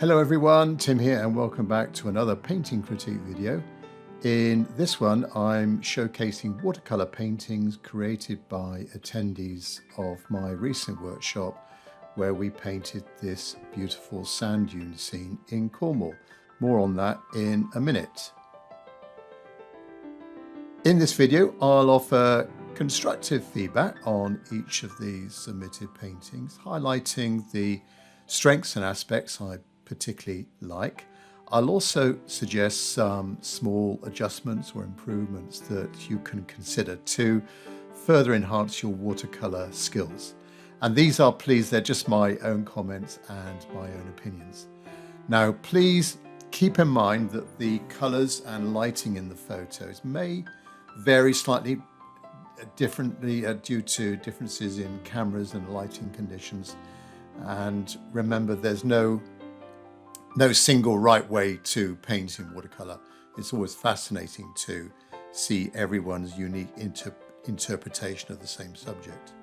Hello everyone, Tim here and welcome back to another painting critique video. In this one I'm showcasing watercolour paintings created by attendees of my recent workshop where we painted this beautiful sand dune scene in Cornwall. More on that in a minute. In this video I'll offer constructive feedback on each of these submitted paintings, highlighting the strengths and aspects I particularly like. I'll also suggest some small adjustments or improvements that you can consider to further enhance your watercolour skills. And these are, please, they're just my own comments and my own opinions. Now, please keep in mind that the colours and lighting in the photos may vary slightly differently due to differences in cameras and lighting conditions. And remember, there's no single right way to paint in watercolour. It's always fascinating to see everyone's unique interpretation of the same subject.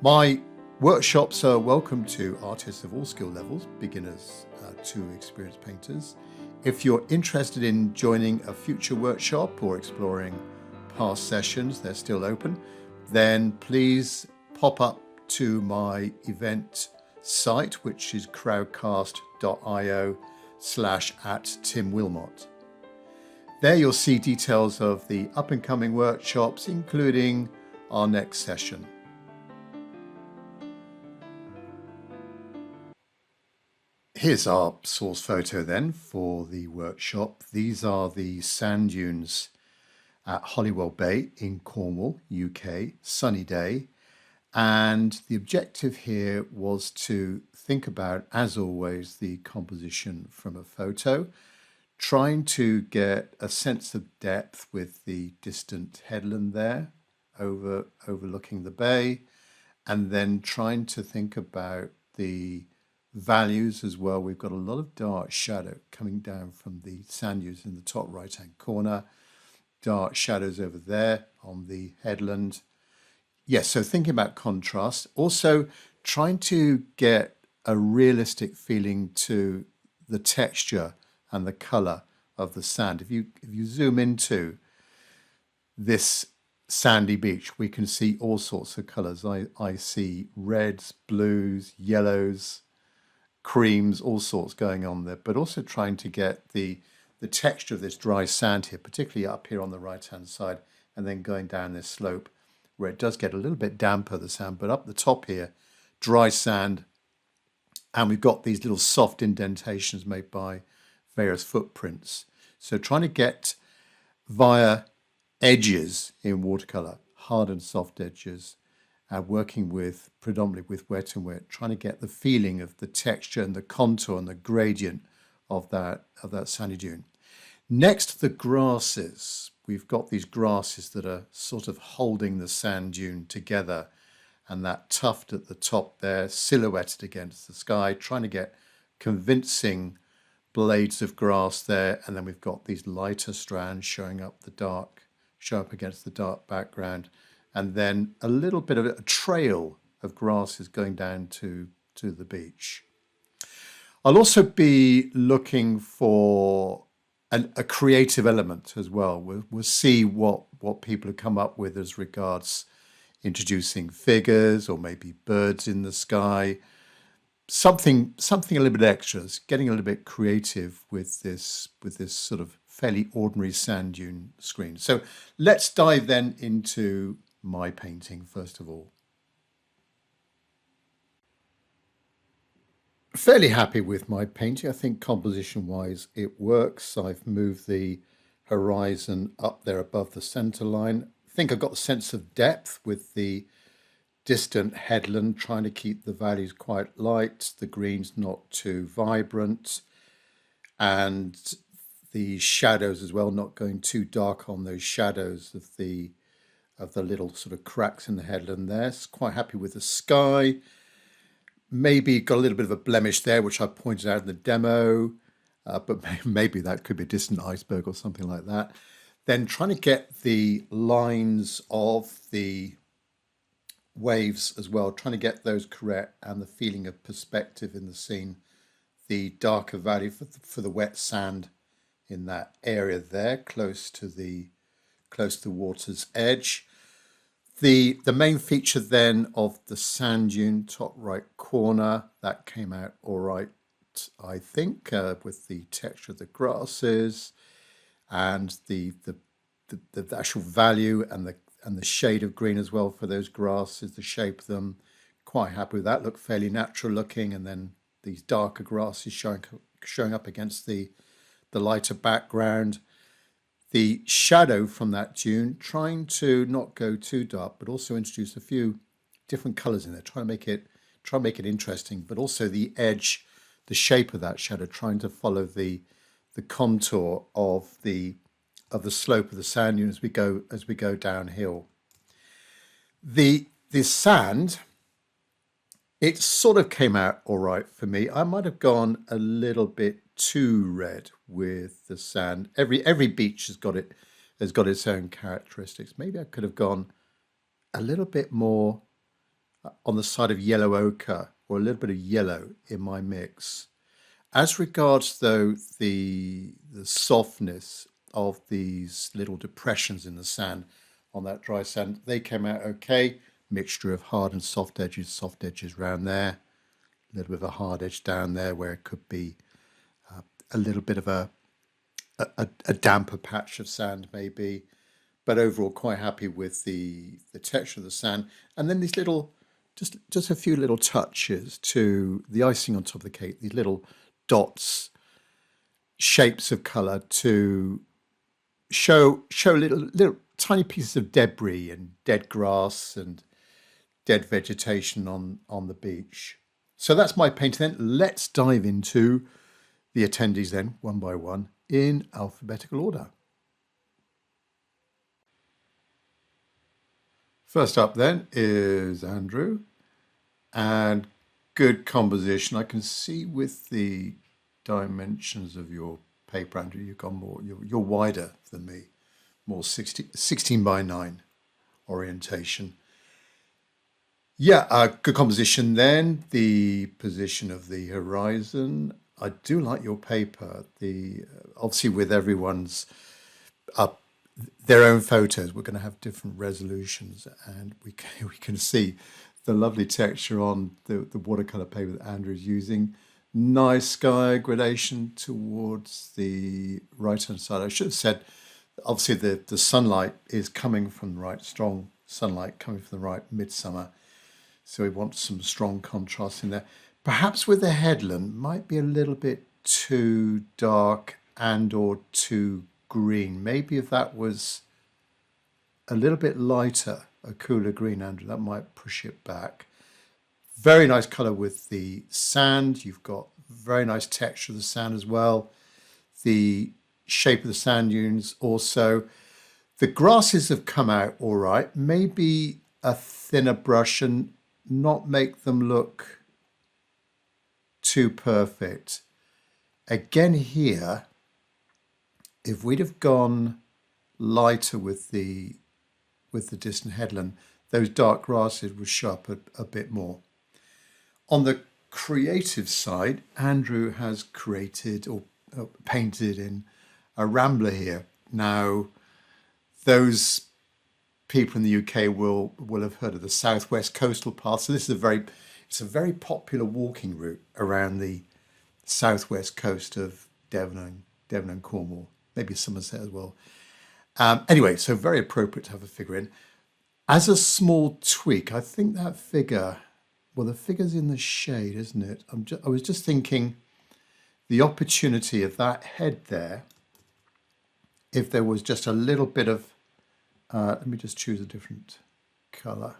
My workshops are welcome to artists of all skill levels, beginners to experienced painters. If you're interested in joining a future workshop or exploring past sessions, they're still open, then please pop up to my event site, which is crowdcast.io/@Tim Wilmot. There you'll see details of the up and coming workshops, including our next session. Here's our source photo then for the workshop. These are the sand dunes at Holywell Bay in Cornwall, UK, sunny day. And the objective here was to think about, as always, the composition from a photo, trying to get a sense of depth with the distant headland there, overlooking the bay, and then trying to think about the values as well. We've got a lot of dark shadow coming down from the sand dunes in the top right-hand corner, dark shadows over there on the headland. Yes, so thinking about contrast, also trying to get a realistic feeling to the texture and the colour of the sand. If you zoom into this sandy beach, we can see all sorts of colours. I see reds, blues, yellows, creams, all sorts going on there, but also trying to get the texture of this dry sand here, particularly up here on the right-hand side, and then going down this slope, where it does get a little bit damper, the sand, but up the top here, dry sand, and we've got these little soft indentations made by various footprints. So trying to get via edges in watercolour, hard and soft edges, working with predominantly with wet and wet, trying to get the feeling of the texture and the contour and the gradient of that sandy dune. Next, the grasses. We've got these grasses that are sort of holding the sand dune together, and that tuft at the top there silhouetted against the sky, trying to get convincing blades of grass there. And then we've got these lighter strands showing up against the dark background, and then a little bit of a trail of grasses going down to the beach. I'll also be looking for a creative element as well. We'll see what people have come up with as regards introducing figures or maybe birds in the sky. Something a little bit extra, getting a little bit creative with this sort of fairly ordinary sand dune screen. So let's dive then into my painting first of all. Fairly happy with my painting. I think composition wise it works. I've moved the horizon up there above the center line. I think I've got a sense of depth with the distant headland, trying to keep the values quite light, the greens not too vibrant, and the shadows as well, not going too dark on those shadows of the little sort of cracks in the headland there. So quite happy with the sky. Maybe got a little bit of a blemish there, which I pointed out in the demo, but maybe that could be a distant iceberg or something like that. Then trying to get the lines of the waves as well, trying to get those correct and the feeling of perspective in the scene the darker value for the wet sand in that area there, close to the water's edge. The main feature then of the sand dune, top right corner, that came out all right, I think, with the texture of the grasses and the actual value and the shade of green as well for those grasses, the shape of them. Quite happy with that. Look fairly natural looking, and then these darker grasses showing up against the lighter background. The shadow from that dune, trying to not go too dark, but also introduce a few different colours in there. Try and make it interesting, but also the edge, the shape of that shadow, trying to follow the contour of the slope of the sand dune as we go downhill. The sand, it sort of came out all right for me. I might have gone a little bit too red with the sand. Every beach has got its own characteristics. Maybe I could have gone a little bit more on the side of yellow ochre, or a little bit of yellow in my mix. As regards though the softness of these little depressions in the sand on that dry sand, they came out okay. Mixture of hard and soft edges around there, a little bit of a hard edge down there where it could be a little bit of a damper patch of sand maybe, but overall quite happy with the texture of the sand. And then these little, just a few little touches to the icing on top of the cake, these little dots, shapes of colour to show little tiny pieces of debris and dead grass and dead vegetation on the beach. So that's my painting then. Let's dive into the attendees then, one by one, in alphabetical order. First up then is Andrew, and good composition. I can see with the dimensions of your paper, Andrew, you've gone more, you're wider than me, more 16 by 9 orientation. Yeah, good composition then. The position of the horizon. I do like your paper. Obviously with everyone's their own photos, we're going to have different resolutions, and we can see the lovely texture on the watercolor paper that Andrew is using. Nice sky gradation towards the right-hand side. I should have said, obviously the sunlight is coming from the right, strong sunlight coming from the right, midsummer. So we want some strong contrast in there. Perhaps with the headland, might be a little bit too dark and or too green. Maybe if that was a little bit lighter, a cooler green, Andrew, that might push it back. Very nice colour with the sand. You've got very nice texture of the sand as well. The shape of the sand dunes also. The grasses have come out all right. Maybe a thinner brush and not make them look too perfect. Again here, if we'd have gone lighter with the distant headland, those dark grasses would show up a bit more. On the creative side, Andrew has created or painted in a rambler here. Now, those people in the UK will have heard of the Southwest Coastal Path. So this is it's a very popular walking route around the southwest coast of Devon and Cornwall, maybe Somerset as well. Anyway, so very appropriate to have a figure in. As a small tweak, I think that figure, well, the figure's in the shade, isn't it? I was just thinking the opportunity of that head there, if there was just a little bit of, let me just choose a different colour.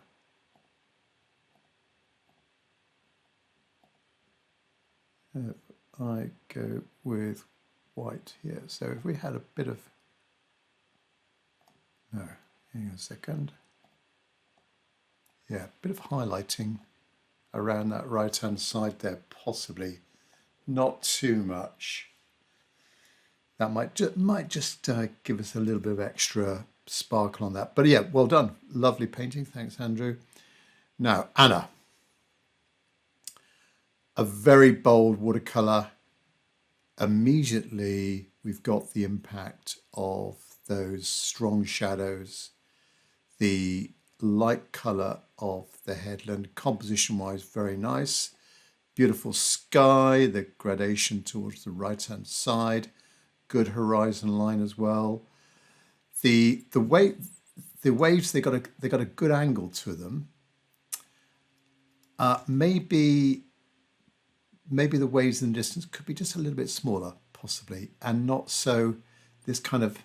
I go with white here. So if we had a bit of, no, hang on a second. Yeah, a bit of highlighting around that right-hand side there, possibly. Not too much. That might just give us a little bit of extra sparkle on that. But yeah, well done. Lovely painting. Thanks, Andrew. Now, Anna. A very bold watercolour. immediately we've got the impact of those strong shadows, the light colour of the headland, composition wise very nice, beautiful sky, the gradation towards the right hand side, good horizon line as well. The waves, they got a good angle to them. Maybe the waves in the distance could be just a little bit smaller, possibly, and not so this kind of,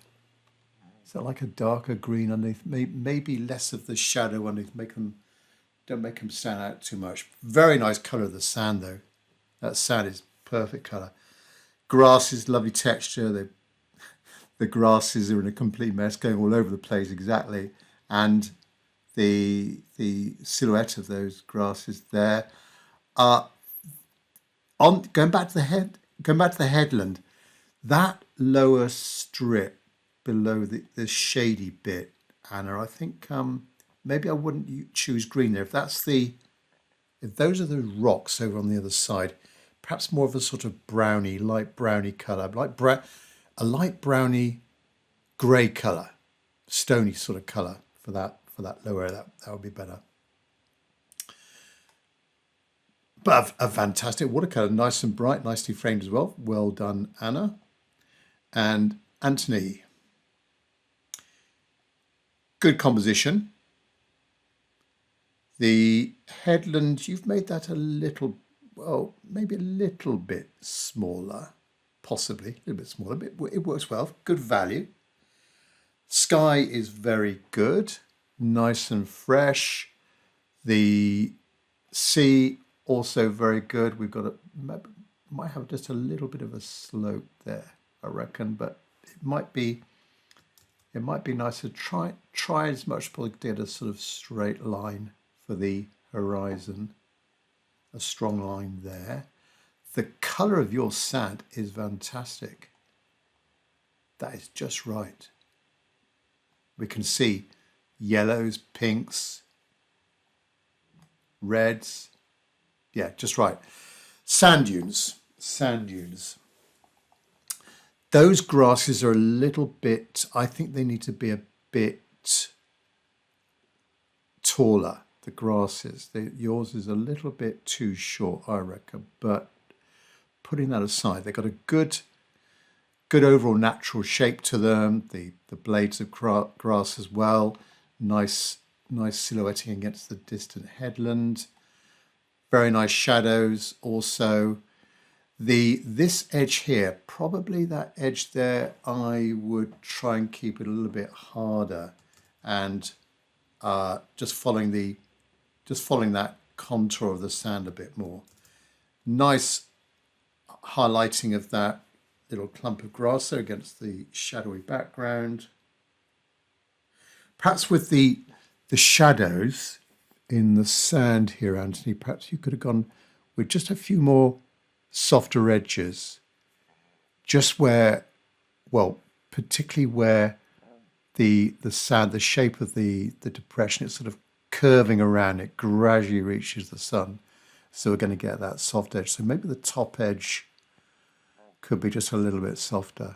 is that like a darker green underneath? Maybe less of the shadow underneath. Don't make them stand out too much. Very nice colour of the sand though. That sand is perfect colour. Grasses, lovely texture. The grasses are in a complete mess, going all over the place exactly, and the silhouette of those grasses there. Going back to the headland, that lower strip below the shady bit, Anna, I think maybe I wouldn't choose green there. If those are the rocks over on the other side, perhaps more of a sort of light browny colour, a light browny grey colour, stony sort of colour for that lower area. That would be better. But a fantastic watercolour, nice and bright, nicely framed as well. Well done, Anna. And Anthony. Good composition. The headland, you've made that a little, well, maybe a little bit smaller, possibly a little bit smaller, but it works well. Good value. Sky is very good, nice and fresh. The sea also very good. We've got might have just a little bit of a slope there, I reckon, but it might be nicer. Try as much as possible to get a sort of straight line for the horizon, a strong line there. The colour of your sand is fantastic. That is just right. We can see yellows, pinks, reds. Yeah, just right. Sand dunes. Those grasses are a little bit, I think they need to be a bit taller, the grasses. Yours is a little bit too short, I reckon, but putting that aside, they've got a good overall natural shape to them. The blades of grass as well, nice silhouetting against the distant headland. Very nice shadows also. This edge here, probably that edge there, I would try and keep it a little bit harder, and just following that contour of the sand a bit more. Nice highlighting of that little clump of grass there against the shadowy background. Perhaps with the shadows in the sand here, Anthony, perhaps you could have gone with just a few more softer edges, just where, well, particularly where the sand, the shape of the depression, it's sort of curving around, it gradually reaches the sun. So we're going to get that soft edge. So maybe the top edge could be just a little bit softer.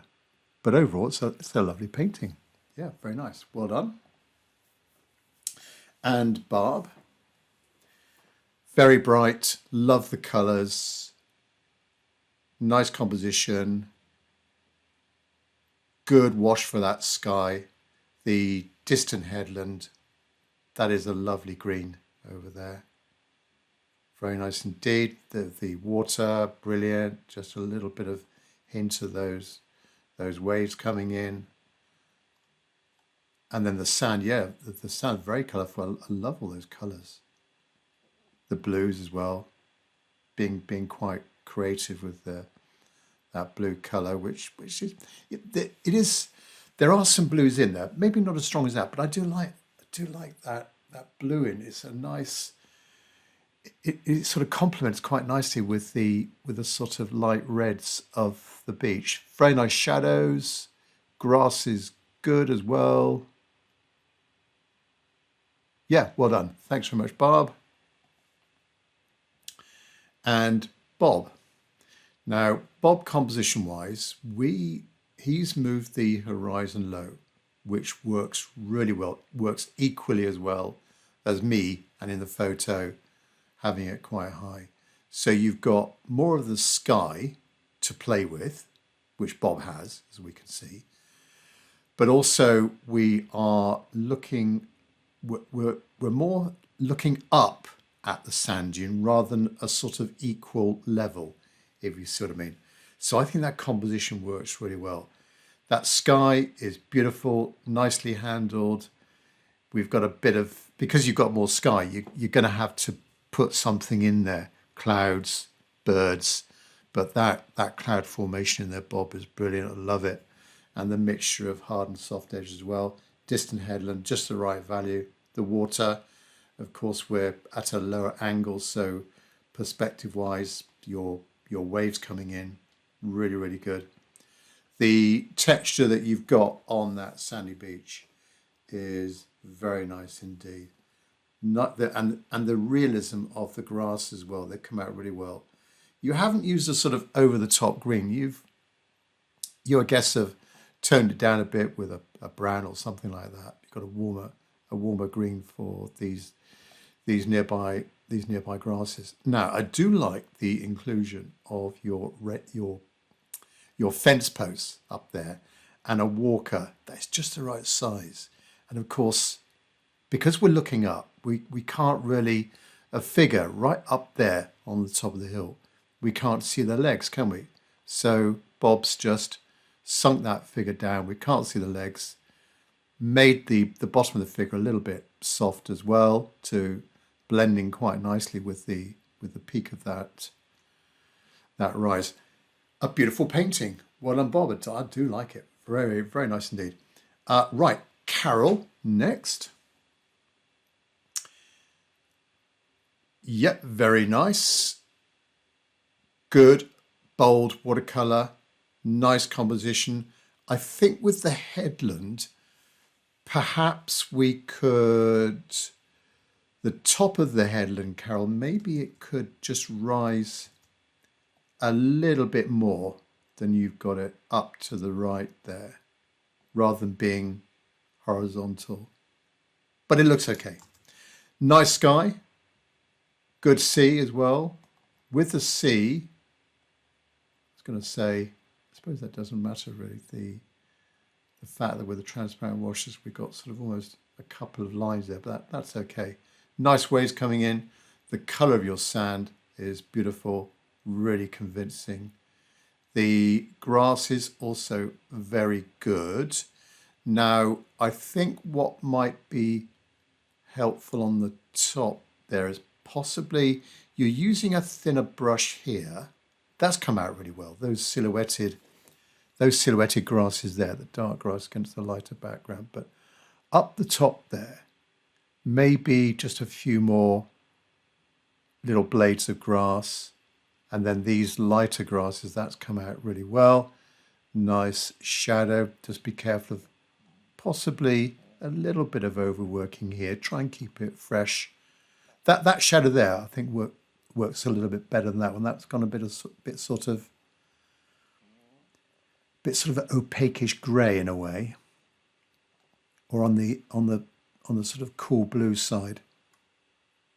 But overall, it's a lovely painting. Yeah, very nice. Well done. And Barb. Very bright, love the colours, nice composition, good wash for that sky. The distant headland, that is a lovely green over there. Very nice indeed. The water, brilliant, just a little bit of hint of those waves coming in. And then the sand, yeah, the sand, very colourful. I love all those colours. The blues as well, being quite creative with that blue colour, which is it is. There are some blues in there, maybe not as strong as that, but I do like that blue in. It's a nice. It sort of complements quite nicely with the sort of light reds of the beach. Very nice shadows. Grass is good as well. Yeah, well done. Thanks very much, Barb. And Bob, Now, Bob, composition wise, he's moved the horizon low, which works really well, works equally as well as me and in the photo having it quite high. So you've got more of the sky to play with, which Bob has, as we can see. But also we are looking, we're more looking up at the sand dune rather than a sort of equal level, if you see what I mean. So I think that composition works really well. That sky is beautiful, nicely handled. We've got a bit of, because you've got more sky, you're going to have to put something in there, clouds, birds, but that cloud formation in there, Bob, is brilliant. I love it. And the mixture of hard and soft edges as well. Distant headland, just the right value. The water, of course, we're at a lower angle, so perspective-wise, your waves coming in, really, really good. The texture that you've got on that sandy beach is very nice indeed. Not the, and the realism of the grass as well, they come out really well. You haven't used a sort of over-the-top green. You, I guess, have toned it down a bit with a brown or something like that. You've got a warmer green for these nearby grasses. Now, I do like the inclusion of your fence posts up there and a walker that's just the right size. And of course, because we're looking up, we can't really, a figure right up there on the top of the hill, we can't see the legs, can we? So Bob's just sunk that figure down. We can't see the legs. Made the bottom of the figure a little bit soft as well to blend in quite nicely with the peak of that rise. A beautiful painting. Well done, Bob. I do like it. Very, very nice indeed. Right, Carol, next. Yep, very nice. Good, bold watercolor. Nice composition. I think with the headland, perhaps we could, the top of the headland, Carol, maybe it could just rise a little bit more than you've got it up to the right there, rather than being horizontal. But it looks okay. Nice sky, good sea as well. With the sea, I was going to say, I suppose that doesn't matter really. The fact that with the transparent washes, we've got sort of almost a couple of lines there, but that's okay. Nice waves coming in. The colour of your sand is beautiful, really convincing. The grass is also very good. Now, I think what might be helpful on the top there is possibly you're using a thinner brush here. That's come out really well. Those silhouetted grasses there, the dark grass against the lighter background. But up the top there, maybe just a few more little blades of grass. And then these lighter grasses, that's come out really well. Nice shadow. Just be careful of possibly a little bit of overworking here. Try and keep it fresh. That shadow there, I think, works a little bit better than that one. That's gone a bit sort of opaquish grey in a way, or on the sort of cool blue side.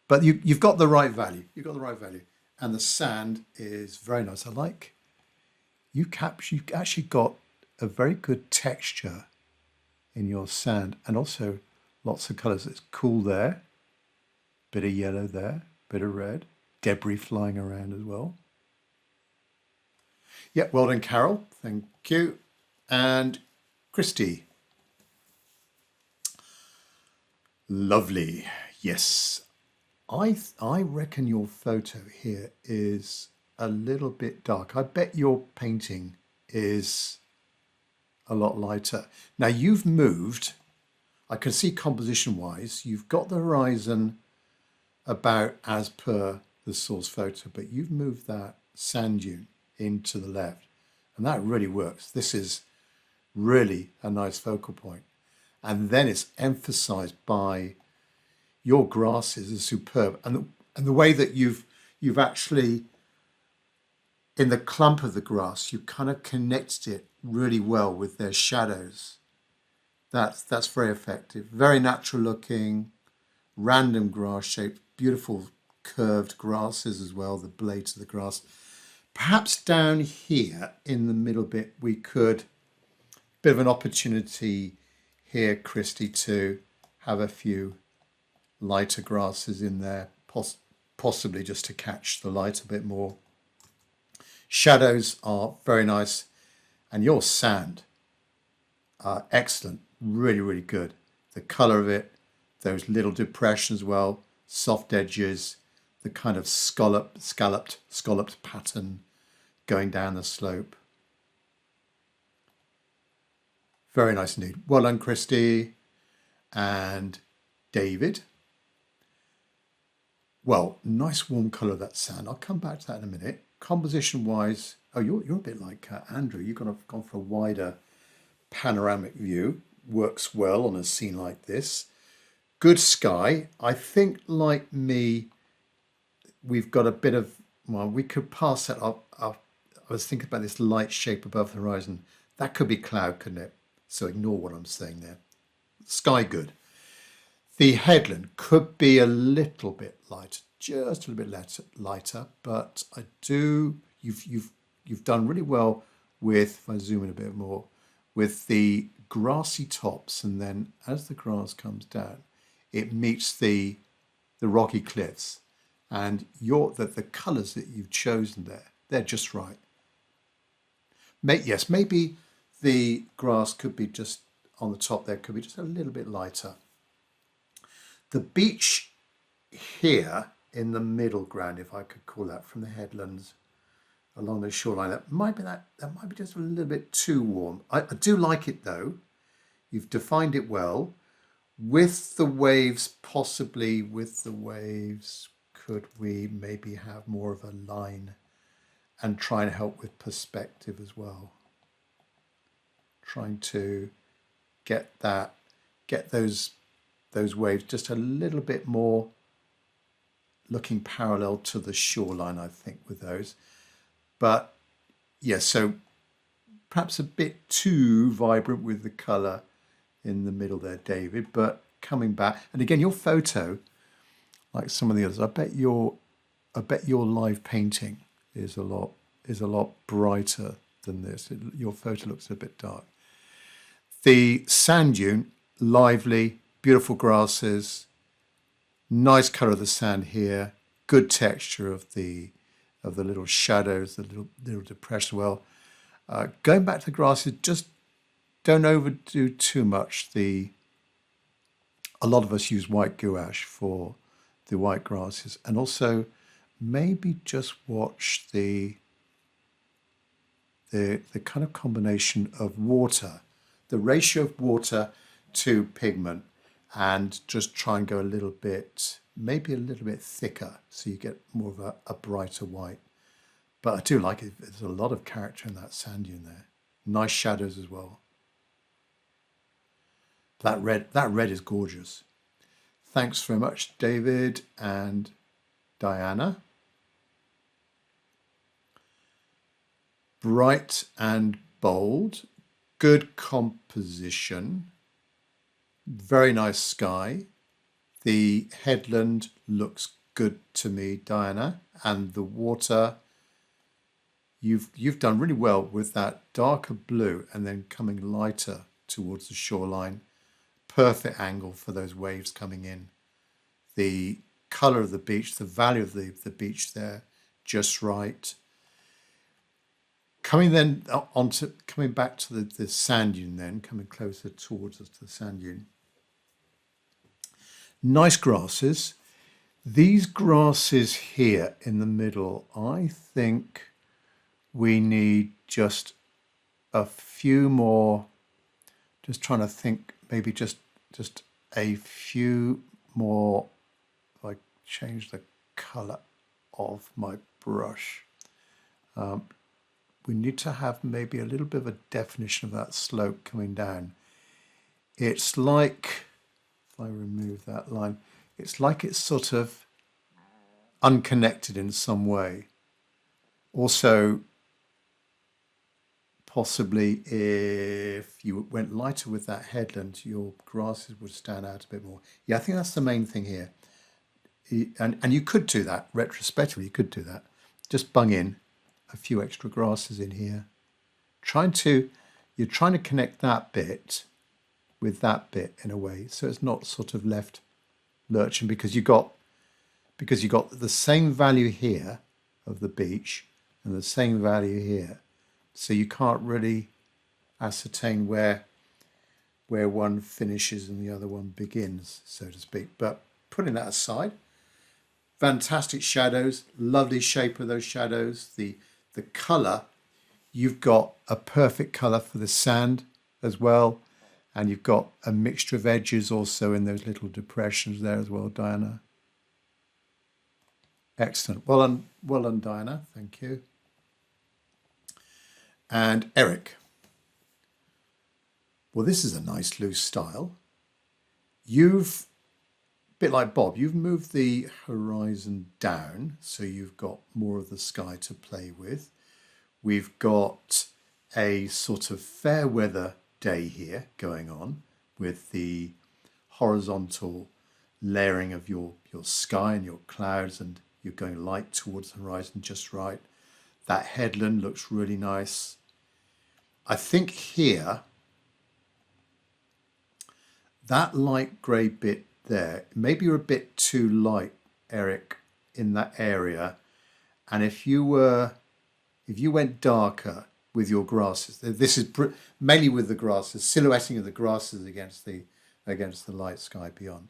But you've got the right value. You've got the right value, and the sand is very nice. I like you've actually got a very good texture in your sand, and also lots of colours. It's cool there, bit of yellow there, bit of red, debris flying around as well. Yeah, well done, Carol. Thank you. And Christy. Lovely. Yes. I reckon your photo here is a little bit dark. I bet your painting is a lot lighter. Now you've moved, I can see composition-wise, you've got the horizon about as per the source photo, but you've moved that sand dune into the left, and that really works. This is really a nice focal point, and then it's emphasized by your grasses are superb, and the way that you've actually in the clump of the grass, you kind of connected it really well with their shadows. That's very effective. Very natural looking, random grass shaped, beautiful curved grasses as well, the blades of the grass. Perhaps down here in the middle bit, we could, bit of an opportunity here, Christy, to have a few lighter grasses in there, possibly just to catch the light a bit more. Shadows are very nice, and your sand are excellent, really, really good. The colour of it, those little depressions as well, soft edges, the kind of scalloped pattern going down the slope. Very nice indeed. Well done, Christy and David. Well, nice warm colour of that sand. I'll come back to that in a minute. Composition wise, oh, you're a bit like Andrew. You've gone for a wider panoramic view. Works well on a scene like this. Good sky. I think, like me, we've got a bit of, well, we could pass that up. I was thinking about this light shape above the horizon. That could be cloud, couldn't it? So ignore what I'm saying there. Sky good. The headland could be a little bit lighter, just a little bit lighter, but you've done really well with, if I zoom in a bit more, with the grassy tops, and then as the grass comes down, it meets the rocky cliffs, and the colours that you've chosen there, they're just right. Yes, maybe the grass could be just on the top there, could be just a little bit lighter. The beach here in the middle ground, if I could call that, from the headlands along the shoreline, that might be just a little bit too warm. I do like it though. You've defined it well. With the waves, possibly with the waves, could we maybe have more of a line and try and help with perspective as well? Trying to get those waves just a little bit more looking parallel to the shoreline, I think, with those. But yeah, so perhaps a bit too vibrant with the colour in the middle there, David, but coming back, and again, your photo, like some of the others, I bet your live painting is a lot brighter than this. Your photo looks a bit dark. The sand dune, lively, beautiful grasses, nice colour of the sand here, good texture of the little shadows, the little depression. Well, going back to the grasses, just don't overdo too much. A lot of us use white gouache for the white grasses, and also maybe just watch the kind of combination of water, the ratio of water to pigment, and just try and go maybe a little bit thicker, so you get more of a brighter white. But I do like it. There's a lot of character in that sand dune there. Nice shadows as well. That red is gorgeous. Thanks very much, David and Diana. Bright and bold, good composition, very nice sky. The headland looks good to me, Diana, and the water, you've done really well with that darker blue and then coming lighter towards the shoreline. Perfect angle for those waves coming in. The colour of the beach, the value of the beach there, just right. Coming back to the sand dune then, coming closer towards us to the sand dune. Nice grasses. These grasses here in the middle, I think we need just a few more, just trying to think, maybe just a few more, if I change the colour of my brush. We need to have maybe a little bit of a definition of that slope coming down. It's like, if I remove that line, it's like it's sort of unconnected in some way. Also, possibly if you went lighter with that headland, your grasses would stand out a bit more. Yeah, I think that's the main thing here. And you could do that retrospectively, you could do that. Just bung in a few extra grasses in here. You're trying to connect that bit with that bit in a way, so it's not sort of left lurching because you got the same value here of the beach and the same value here. So you can't really ascertain where one finishes and the other one begins, so to speak. But putting that aside, fantastic shadows, lovely shape of those shadows. The colour, you've got a perfect colour for the sand as well. And you've got a mixture of edges also in those little depressions there as well, Diana. Excellent. Well done, Diana. Thank you. And Eric. Well, this is a nice loose style. You've, a bit like Bob, you've moved the horizon down, so you've got more of the sky to play with. We've got a sort of fair weather day here going on with the horizontal layering of your sky and your clouds, and you're going light towards the horizon just right. That headland looks really nice. I think here, that light grey bit there, maybe you're a bit too light, Eric, in that area. And if you went darker with your grasses, this is mainly with the grasses, silhouetting of the grasses against the light sky beyond.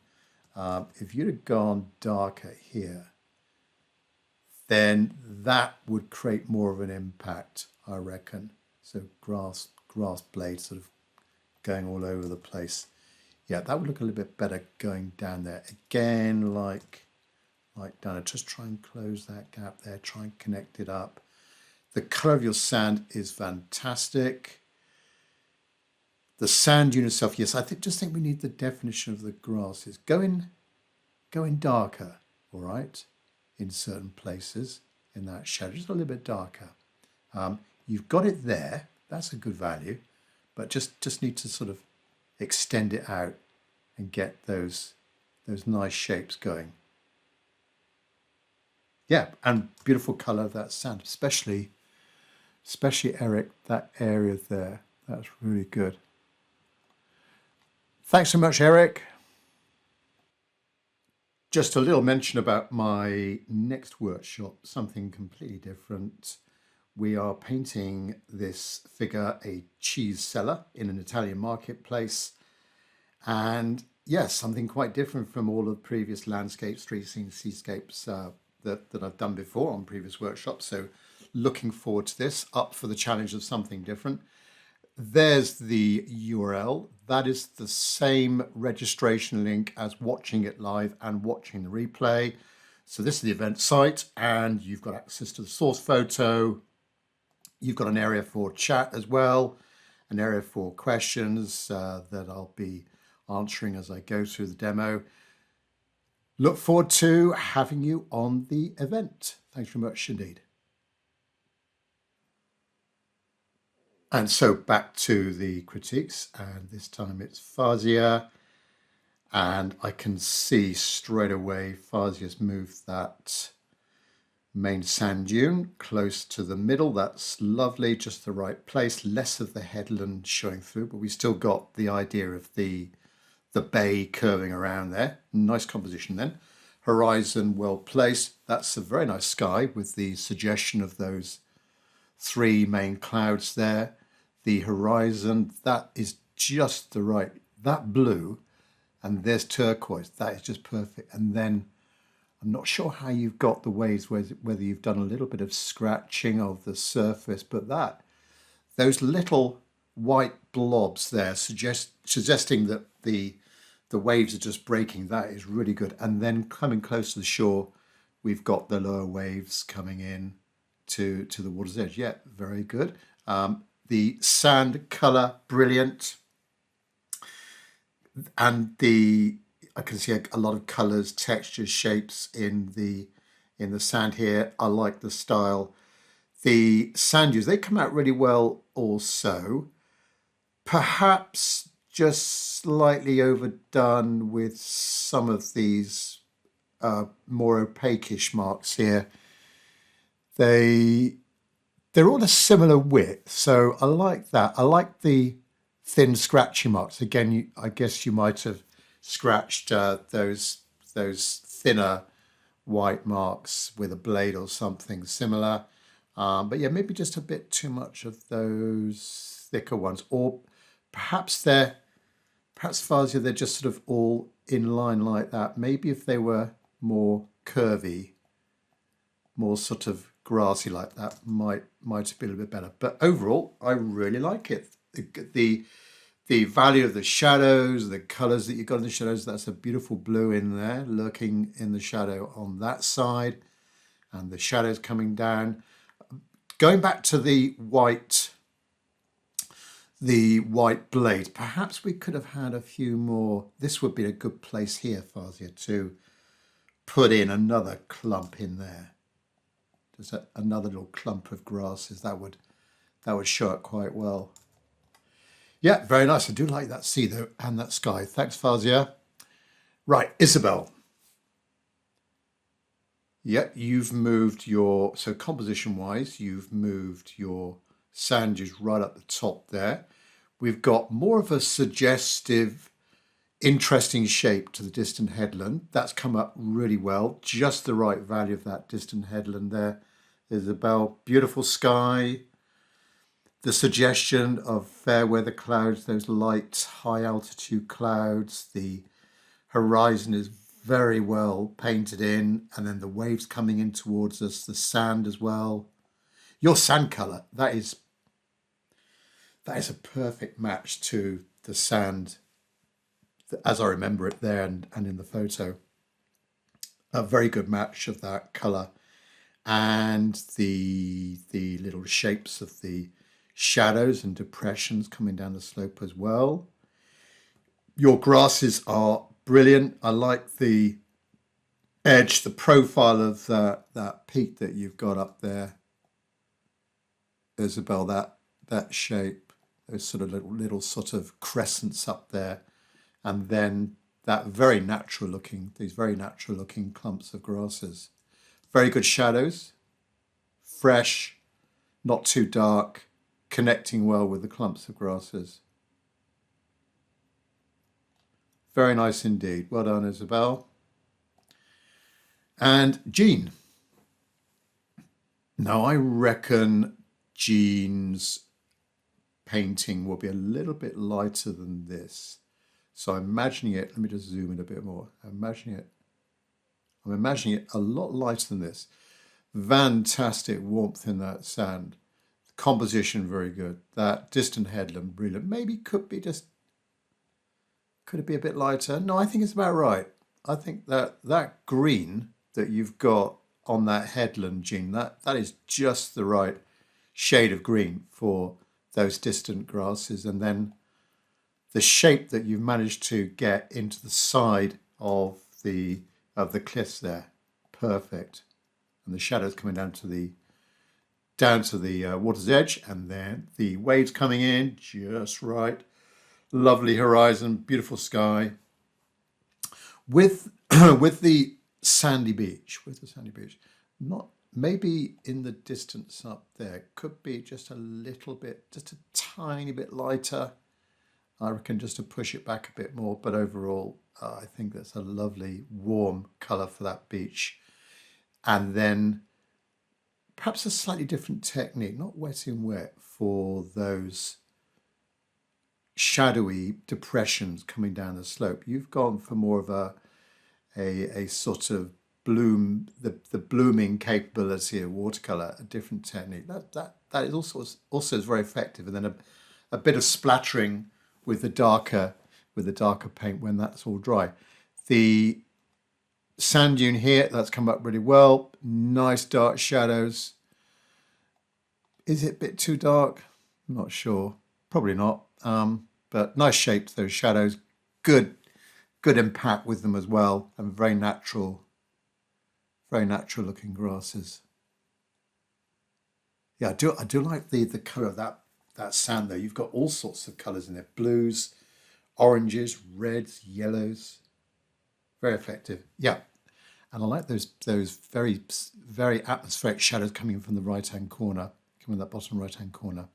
If you'd have gone darker here, then that would create more of an impact, I reckon. So grass blades sort of going all over the place. Yeah, that would look a little bit better going down there. Again, like down, just try and close that gap there, try and connect it up. The colour of your sand is fantastic. The sand dune itself, yes, I just think we need the definition of the grasses. Going darker, all right, in certain places in that shadow, just a little bit darker. You've got it there, that's a good value, but just need to sort of extend it out and get those nice shapes going. Yeah, and beautiful colour of that sand, especially Eric, that area there. That's really good. Thanks so much, Eric. Just a little mention about my next workshop, something completely different. We are painting this figure, a cheese seller in an Italian marketplace. And yes, something quite different from all of the previous landscapes, street scenes, seascapes that I've done before on previous workshops. So looking forward to this, up for the challenge of something different. There's the URL. That is the same registration link as watching it live and watching the replay. So this is the event site, and you've got access to the source photo. You've got an area for chat as well, an area for questions that I'll be answering as I go through the demo. Look forward to having you on the event. Thanks very much indeed. And so back to the critiques, and this time it's Fazia, and I can see straight away Fazia's moved that main sand dune close to the middle. That's lovely, just the right place, less of the headland showing through, but we still got the idea of the bay curving around there. Nice composition then. Horizon well placed. That's a very nice sky with the suggestion of those three main clouds there. The horizon, that is just the right, that blue, and there's turquoise, that is just perfect. And then I'm not sure how you've got the waves, whether you've done a little bit of scratching of the surface, but those little white blobs there suggesting that the waves are just breaking, that is really good. And then coming close to the shore, we've got the lower waves coming in to the water's edge. Yeah, very good. The sand colour, brilliant. And I can see a lot of colours, textures, shapes in the sand here. I like the style. The sand dunes, they come out really well also. Perhaps just slightly overdone with some of these more opaquish marks here. They're all a similar width, so I like that. I like the thin scratchy marks. Again, I guess you might have scratched those thinner white marks with a blade or something similar. But yeah, maybe just a bit too much of those thicker ones, or perhaps Fazia, they're just sort of all in line like that. Maybe if they were more curvy, more sort of grassy like that, might have been a bit better. But overall, I really like it. The value of the shadows, the colours that you've got in the shadows, that's a beautiful blue in there, lurking in the shadow on that side, and the shadows coming down. Going back to the white blade, perhaps we could have had a few more. This would be a good place here, Fazia, to put in another clump in there. Just another little clump of grasses. That would show it quite well. Yeah, very nice. I do like that sea though, and that sky. Thanks, Fazia. Right, Isabel. Yeah, you've moved your, so composition wise, you've moved your sand dunes right up the top there. We've got more of a suggestive, interesting shape to the distant headland. That's come up really well. Just the right value of that distant headland there, Isabel. Beautiful sky. The suggestion of fair weather clouds, those light, high altitude clouds. The horizon is very well painted in, and then the waves coming in towards us, the sand as well. Your sand colour, that is a perfect match to the sand as I remember it there and in the photo. A very good match of that colour, and the little shapes of the shadows and depressions coming down the slope as well. Your grasses are brilliant. I like the edge, the profile of that peak that you've got up there, Isabel, that shape, those sort of little sort of crescents up there, and then these very natural looking clumps of grasses. Very good shadows, fresh, not too dark, connecting well with the clumps of grasses. Very nice indeed. Well done, Isabel. And Jean. Now, I reckon Jean's painting will be a little bit lighter than this. So I'm imagining it, let me just zoom in a bit more. I'm imagining it a lot lighter than this. Fantastic warmth in that sand. Composition very good. That distant headland brilliant. Maybe could it be a bit lighter? No, I think it's about right. I think that green that you've got on that headland, Jean, that is just the right shade of green for those distant grasses, and then the shape that you've managed to get into the side of the cliffs there, perfect, and the shadows coming down to the water's edge, and then the waves coming in just right. Lovely horizon, beautiful sky. With the sandy beach, not maybe in the distance up there, could be just a little bit, just a tiny bit lighter. I reckon just to push it back a bit more, but overall, I think that's a lovely warm colour for that beach. And then perhaps a slightly different technique, not wet in wet, for those shadowy depressions coming down the slope. You've gone for more of a sort of bloom, the blooming capability of watercolor, a different technique. That is also is very effective. And then a bit of splattering with the darker paint when that's all dry. The sand dune here, that's come up really well. Nice dark shadows. Is it a bit too dark? I'm not sure. Probably not. But nice shapes, those shadows. Good impact with them as well, and very natural looking grasses. Yeah, I do like the colour of that sand though. You've got all sorts of colours in there. Blues, oranges, reds, yellows. Very effective. Yeah. And I like those very atmospheric shadows coming from the right hand corner, coming in that bottom right hand corner.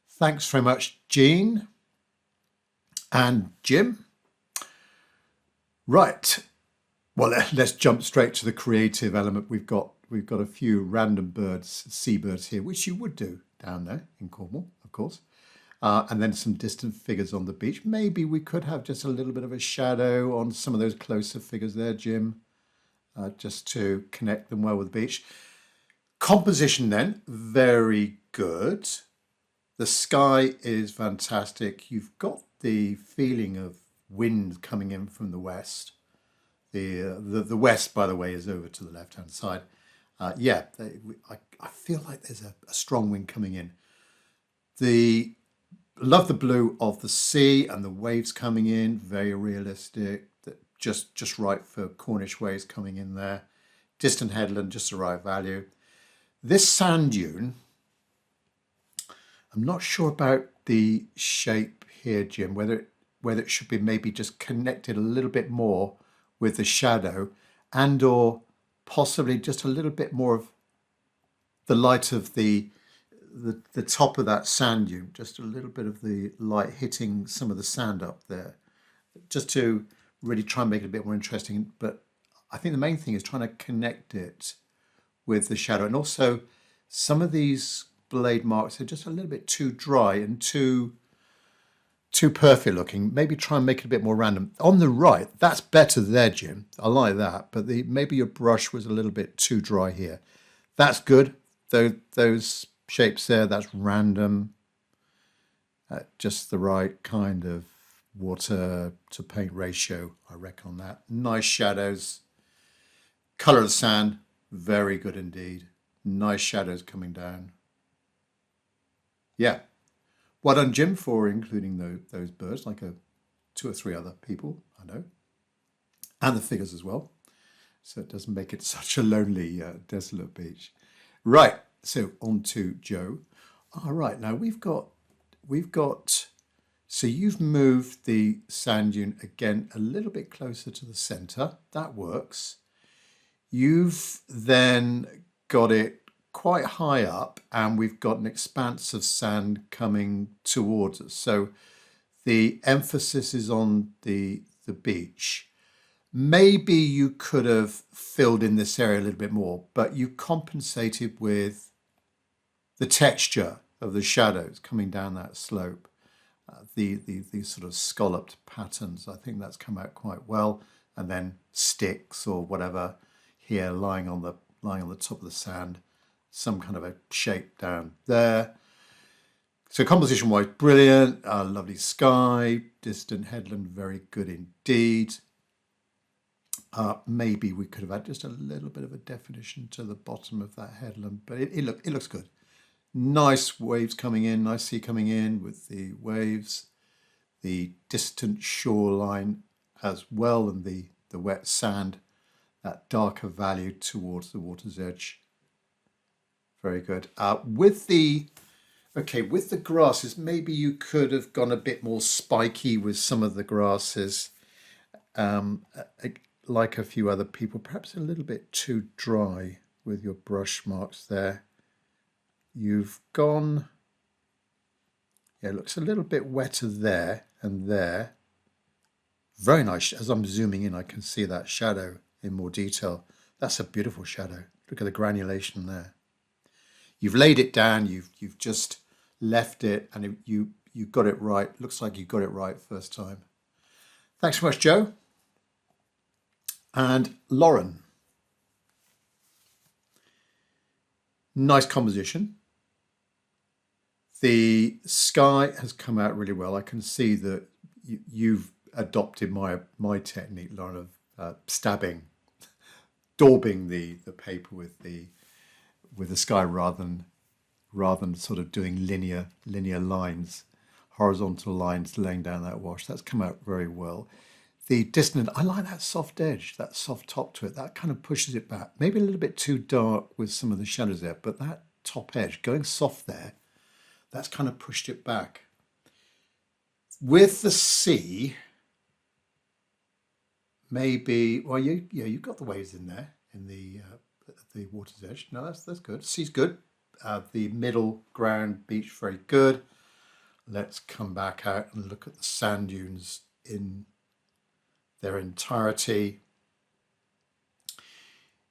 Thanks very much, Jean and Jim. Right. Well, let's jump straight to the creative element. We've got a few random birds, seabirds here, which you would do down there in Cornwall, of course. And then some distant figures on the beach. Maybe we could have just a little bit of a shadow on some of those closer figures there, Jim, just to connect them well with the beach. Composition then, very good. The sky is fantastic. You've got the feeling of wind coming in from the west. The west, by the way, is over to the left-hand side. I feel like there's a strong wind coming in. Love the blue of the sea and the waves coming in, very realistic, just right for Cornish waves coming in there. Distant headland, just the right value. This sand dune, I'm not sure about the shape here, Jim, whether it should be maybe just connected a little bit more with the shadow, and or possibly just a little bit more of the light of the top of that sand dune, just a little bit of the light hitting some of the sand up there, just to really try and make it a bit more interesting. But I think the main thing is trying to connect it with the shadow. And also some of these blade marks are just a little bit too dry and too perfect looking. Maybe try and make it a bit more random. On the right, that's better there, Jim. I like that. But maybe your brush was a little bit too dry here. That's good. Those shapes there, that's random. Just the right kind of water to paint ratio, I reckon, on that. Nice shadows. Colour of the sand, very good indeed. Nice shadows coming down. Yeah. Well done, Jim, for including those birds, like two or three other people, I know. And the figures as well. So it doesn't make it such a lonely, desolate beach. Right, so on to Joe. All right, now we've got, so you've moved the sand dune again a little bit closer to the center. That works. You've then got it quite high up, and we've got an expanse of sand coming towards us. So the emphasis is on the beach. Maybe you could have filled in this area a little bit more, but you compensated with the texture of the shadows coming down that slope. These sort of scalloped patterns, I think that's come out quite well. And then sticks or whatever here lying on the top of the sand, some kind of a shape down there. So composition wise, brilliant. Lovely sky, distant headland, very good indeed. Maybe we could have had just a little bit of a definition to the bottom of that headland, but it looks good. Nice waves coming in, nice sea coming in with the waves, the distant shoreline as well, and the wet sand, that darker value towards the water's edge. Very good. With the grasses, maybe you could have gone a bit more spiky with some of the grasses, like a few other people, perhaps a little bit too dry with your brush marks there. You've gone, yeah, it looks a little bit wetter there and there. Very nice. As I'm zooming in, I can see that shadow in more detail. That's a beautiful shadow. Look at the granulation there. You've laid it down, you've just left it, and you got it right. Looks like you got it right first time. Thanks so much, Joe. And Lauren. Nice composition. The sky has come out really well. I can see that you've adopted my technique, Lauren, of daubing the paper with the sky rather than sort of doing linear lines, horizontal lines laying down that wash. That's come out very well. The distant, I like that soft edge, that soft top to it. That kind of pushes it back. Maybe a little bit too dark with some of the shadows there, but top edge, going soft there, that's kind of pushed it back. With the sea, maybe, well, you've got the waves in there, in the water's edge. No, that's good. Sea's good. The middle ground beach, very good. Let's come back out and look at the sand dunes in their entirety.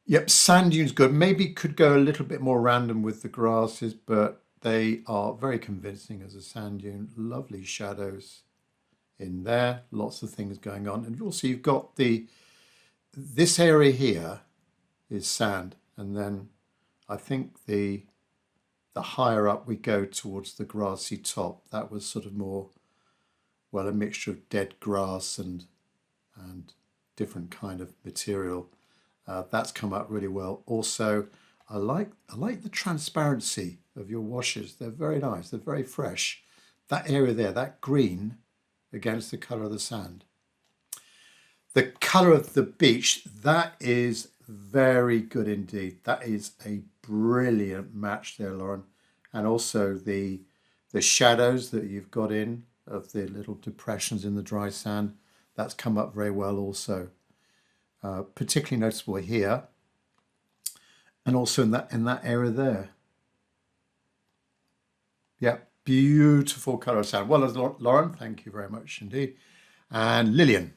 Yep, sand dunes good. Maybe could go a little bit more random with the grasses, but they are very convincing as a sand dune. Lovely shadows in there. Lots of things going on. And also you've got this area here is sand. And then I think the higher up we go towards the grassy top, that was sort of more, well, a mixture of dead grass and different kind of material. That's come up really well. Also, I like the transparency of your washes. They're very nice. They're very fresh. That area there, that green against the colour of the sand. The colour of the beach, that is very good indeed. That is a brilliant match there, Lauren. And also the shadows that you've got in of the little depressions in the dry sand, that's come up very well also. Particularly noticeable here, and also in that area there. Yeah, beautiful colour of sand. Well, Lauren, thank you very much indeed. And Lillian.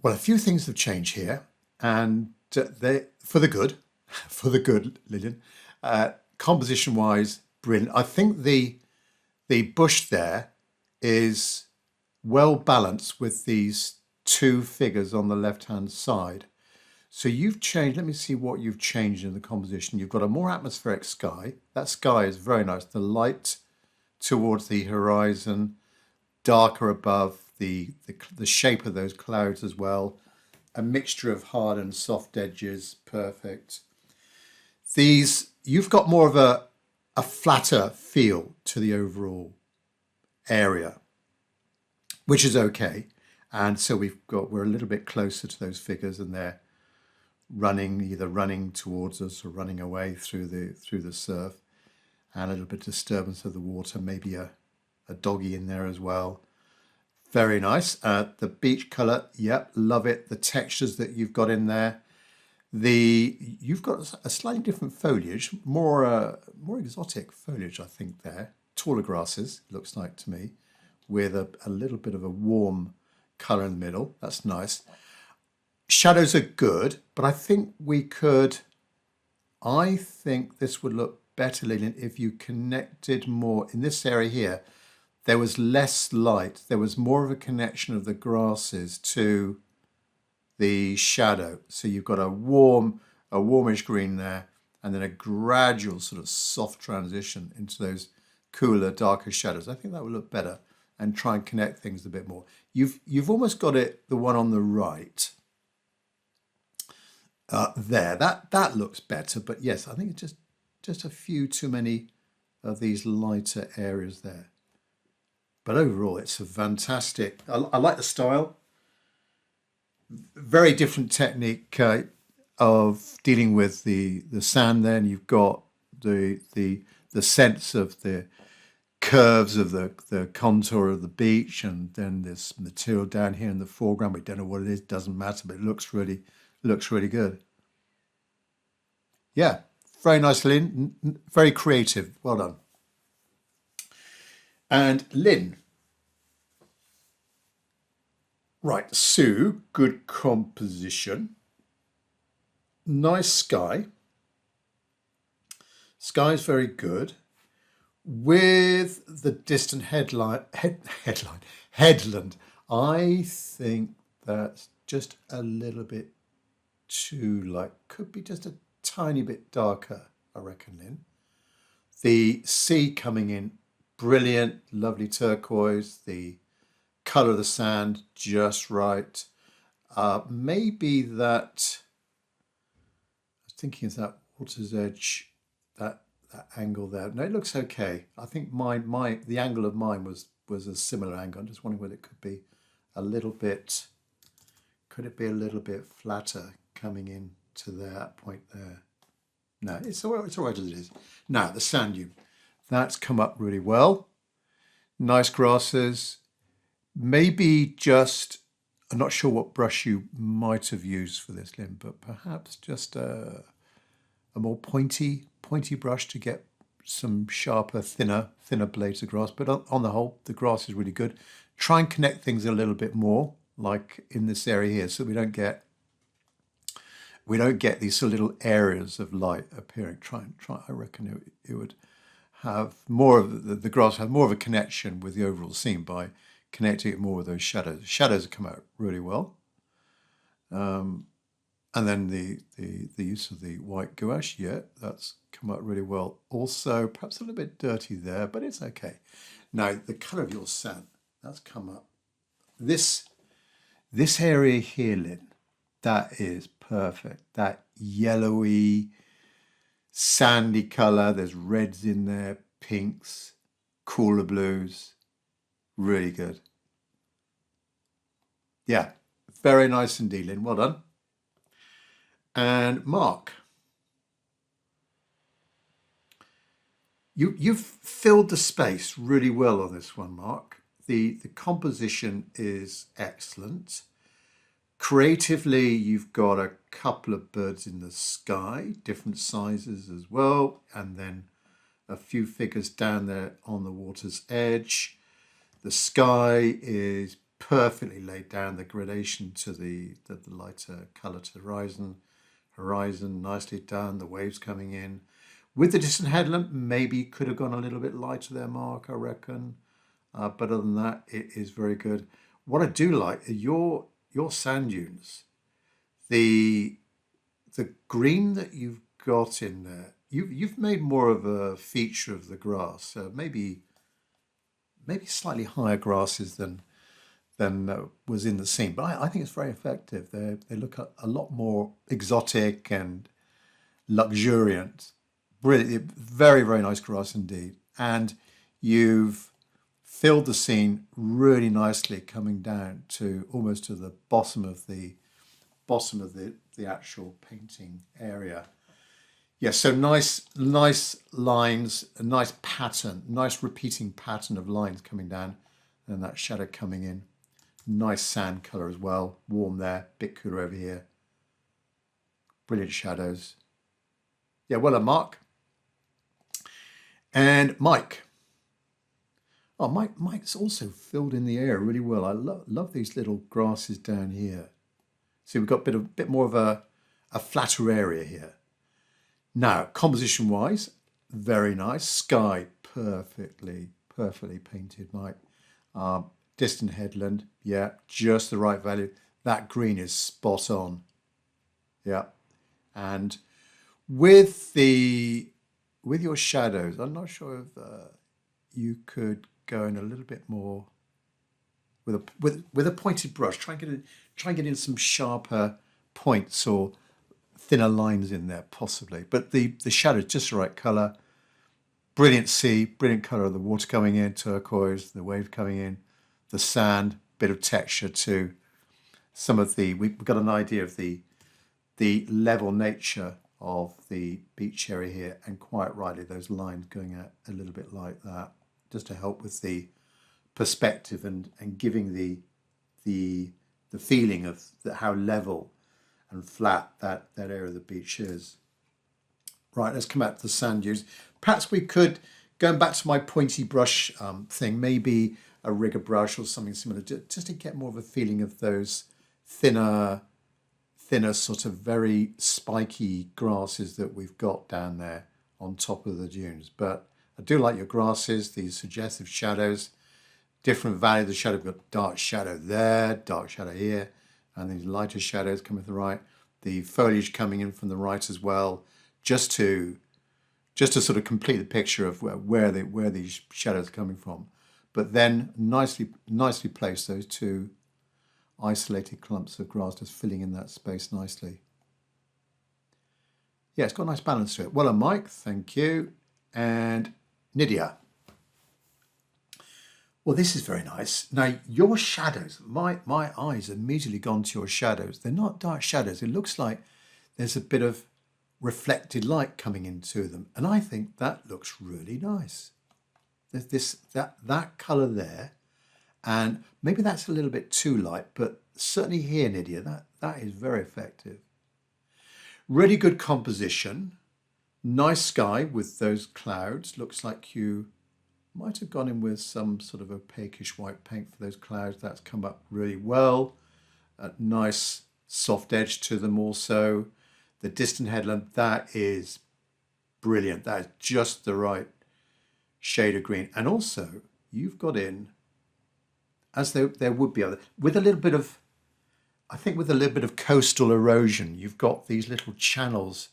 Well, a few things have changed here, and they for the good, Lillian. Composition-wise, brilliant. I think the bush there is well balanced with these two figures on the left-hand side. So you've changed, let me see what you've changed in the composition. You've got a more atmospheric sky. That sky is very nice. The light towards the horizon, darker above, the shape of those clouds as well. A mixture of hard and soft edges, perfect. You've got more of a flatter feel to the overall area, which is okay. And so we're a little bit closer to those figures, and they're either running towards us or running away through the surf, and a little bit of disturbance of the water, maybe a doggy in there as well. Very nice. The beach colour, yep, love it. The textures that you've got in there. You've got a slightly different foliage, more exotic foliage, I think there. Taller grasses, looks like to me, with a little bit of a warm colour in the middle. That's nice. Shadows are good, but I think this would look better, Lillian, if you connected more in this area here. There was less light. There was more of a connection of the grasses to the shadow. So you've got a warmish green there, and then a gradual sort of soft transition into those cooler, darker shadows. I think that would look better, and try and connect things a bit more. You've almost got the one on the right there. That looks better, but yes, I think it's just a few too many of these lighter areas there. But overall, it's a fantastic. I like the style. Very different technique of dealing with the sand. Then you've got the sense of the curves of the contour of the beach, and then this material down here in the foreground. We don't know what it is. Doesn't matter, but it looks really good. Yeah, very nice, Lynn. Very creative. Well done. And Lynn. Right, Sue, good composition. Nice sky. Sky's very good. With the distant headland, I think that's just a little bit too light. Could be just a tiny bit darker, I reckon, Lynn. The sea coming in, brilliant, lovely turquoise. The colour of the sand, just right. Maybe that, I was thinking is that water's edge, that angle there. No, it looks okay. I think the angle of mine was a similar angle. I'm just wondering whether it could be a little bit, flatter coming in to that point there. No, it's all right as it is. Now, the sand dune, that's come up really well. Nice grasses. Maybe just, I'm not sure what brush you might have used for this, Lynn, but perhaps just a more pointy brush to get some sharper, thinner blades of grass. But on the whole, the grass is really good. Try and connect things a little bit more, like in this area here, so we don't get these sort of little areas of light appearing. Try. I reckon it would have more of the grass have more of a connection with the overall scene by connecting it more with those shadows. The shadows have come out really well. And then the use of the white gouache, yeah, that's come out really well. Also, perhaps a little bit dirty there, but it's okay. Now, the colour of your sand, that's come up. This area here, Lynn, that is perfect. That yellowy, sandy colour. There's reds in there, pinks, cooler blues. Really good. Yeah, very nice indeed, Lynn. Well done. And Mark, you've filled the space really well on this one, Mark. The composition is excellent. Creatively, you've got a couple of birds in the sky, different sizes as well, and then a few figures down there on the water's edge. The sky is perfectly laid down, the gradation to the lighter colour to the horizon nicely done, the waves coming in. With the distant headland, maybe could have gone a little bit lighter there, Mark, I reckon. But other than that, it is very good. What I do like are your sand dunes. The green that you've got in there, you've made more of a feature of the grass. Maybe slightly higher grasses than was in the scene, but I think it's very effective. They look a lot more exotic and luxuriant. Brilliant, very, very nice grass indeed. And you've filled the scene really nicely, coming down to almost to the bottom of the actual painting area. Yeah, so nice lines, a nice pattern, nice repeating pattern of lines coming down, and that shadow coming in. Nice sand colour as well, warm there, bit cooler over here. Brilliant shadows. Yeah, well done, Mark. And Mike. Oh, Mike's also filled in the area really well. I love these little grasses down here. See, we've got a bit more of a flatter area here. Now, composition-wise, very nice. Sky, perfectly painted, Mike. Distant headland, yeah, just the right value. That green is spot on. Yeah, and with your shadows, I'm not sure if you could go in a little bit more with a pointed brush. Try and get in some sharper points or thinner lines in there, possibly. But the shadow, just the right colour. Brilliant sea, brilliant colour of the water coming in, turquoise, the wave coming in, the sand, bit of texture too. We've got an idea of the level nature of the beach area here, and quite rightly those lines going out a little bit like that, just to help with the perspective and giving the feeling of how level and flat that area of the beach is. Right, let's come back to the sand dunes. Perhaps we could, going back to my pointy brush thing, maybe a rigger brush or something similar, just to get more of a feeling of those thinner sort of very spiky grasses that we've got down there on top of the dunes. But I do like your grasses, these suggestive shadows, different value of the shadow. We've got dark shadow there, dark shadow here, and these lighter shadows coming to the right. The foliage coming in from the right as well, just to sort of complete the picture of where these shadows are coming from. But then nicely place those two isolated clumps of grass, just filling in that space nicely. Yeah, it's got a nice balance to it. Well done, Mike, thank you. And Nydia. Well, this is very nice. Now, your shadows, my eyes immediately gone to your shadows. They're not dark shadows. It looks like there's a bit of reflected light coming into them. And I think that looks really nice. There's that colour there, and maybe that's a little bit too light, but certainly here, Nydia, that is very effective. Really good composition. Nice sky with those clouds. Looks like you might have gone in with some sort of opaquish white paint for those clouds. That's come up really well. A nice soft edge to them also. The distant headland, that is brilliant. That is just the right shade of green. And also, you've got in, as there would be other, with a little bit of, I think with a little bit of coastal erosion, you've got these little channels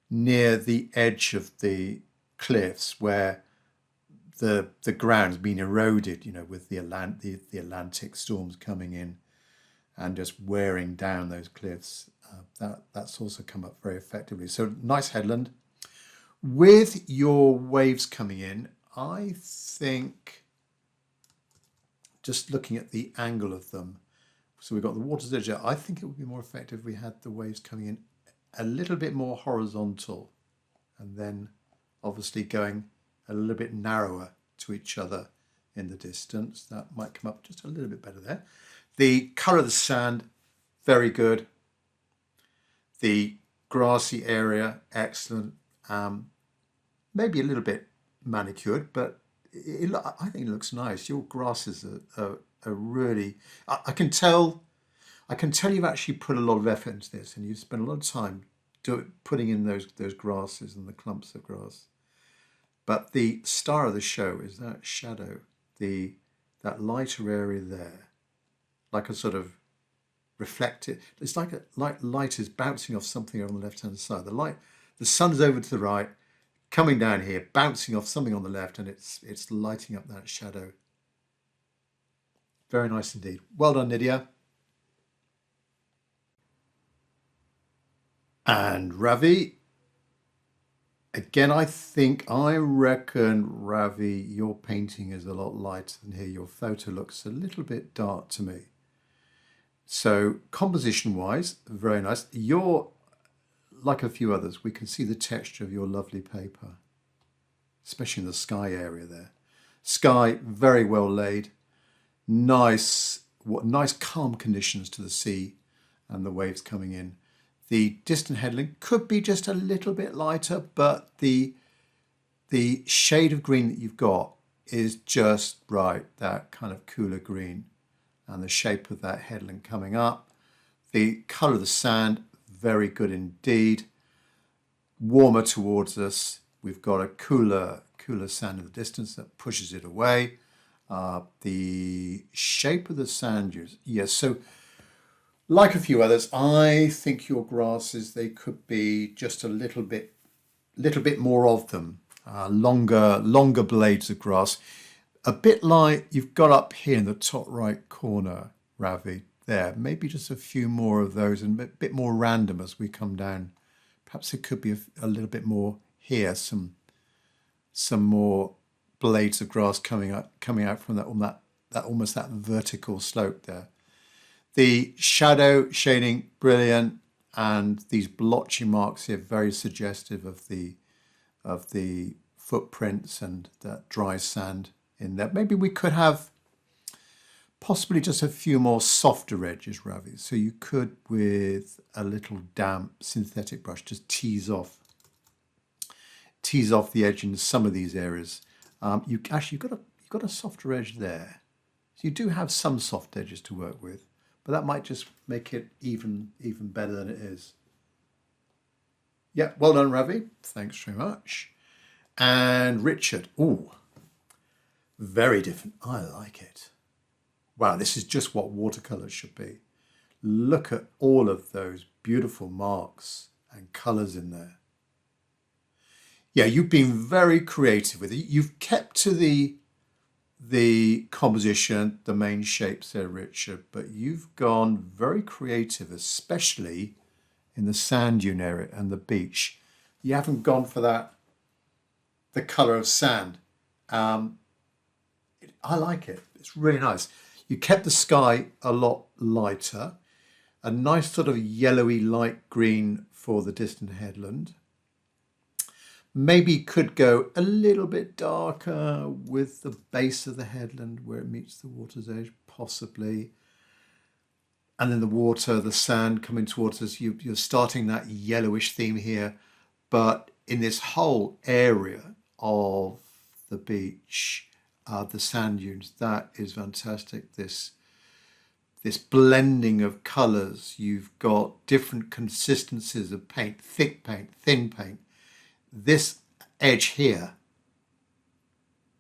near the edge of the cliffs where the ground's been eroded, you know, with the Atlantic storms coming in and just wearing down those cliffs. That's also come up very effectively. So nice headland. With your waves coming in, I think, just looking at the angle of them, so we've got the water's edge there, I think it would be more effective if we had the waves coming in a little bit more horizontal and then obviously going a little bit narrower to each other in the distance. That might come up just a little bit better there. The colour of the sand, very good. The grassy area, excellent. Maybe a little bit manicured, but I think it looks nice. Your grasses are really, I can tell you've actually put a lot of effort into this, and you've spent a lot of time putting in those grasses and the clumps of grass. But the star of the show is that shadow, that lighter area there, like a sort of reflected. It's like light is bouncing off something on the left-hand side. The sun's over to the right, coming down here, bouncing off something on the left, and it's lighting up that shadow. Very nice indeed. Well done, Nydia. And Ravi, again, I reckon, Ravi, your painting is a lot lighter than here. Your photo looks a little bit dark to me. So composition-wise, very nice. You're, like a few others, we can see the texture of your lovely paper, especially in the sky area there. Sky, very well laid. Nice calm conditions to the sea and the waves coming in. The distant headland could be just a little bit lighter, but the shade of green that you've got is just right, that kind of cooler green, and the shape of that headland coming up. The colour of the sand, very good indeed. Warmer towards us. We've got a cooler sand in the distance that pushes it away. The shape of the sand dunes, yes. So, like a few others, I think your grasses, they could be just a little bit more of them. Longer blades of grass. A bit like you've got up here in the top right corner, Ravi, there. Maybe just a few more of those and a bit more random as we come down. Perhaps it could be a little bit more here, some more blades of grass coming out from that almost that vertical slope there. The shadow shading, brilliant, and these blotchy marks here, very suggestive of the footprints and that dry sand in there. Maybe we could have possibly just a few more softer edges, Ravi. So you could, with a little damp synthetic brush, just tease off the edge in some of these areas. You've got a softer edge there. So you do have some soft edges to work with, but that might just make it even better than it is. Yeah, well done, Ravi. Thanks very much. And Richard, ooh, very different. I like it. Wow, this is just what watercolours should be. Look at all of those beautiful marks and colours in there. Yeah, you've been very creative with it. You've kept to the composition, the main shapes there, Richard, but you've gone very creative, especially in the sand dune area and the beach. You haven't gone for the colour of sand. I like it. It's really nice. You kept the sky a lot lighter, a nice sort of yellowy light green for the distant headland. Maybe could go a little bit darker with the base of the headland where it meets the water's edge, possibly. And then the water, the sand coming towards us, you're starting that yellowish theme here. But in this whole area of the beach, the sand dunes, that is fantastic. This blending of colours, you've got different consistencies of paint, thick paint, thin paint. This edge here,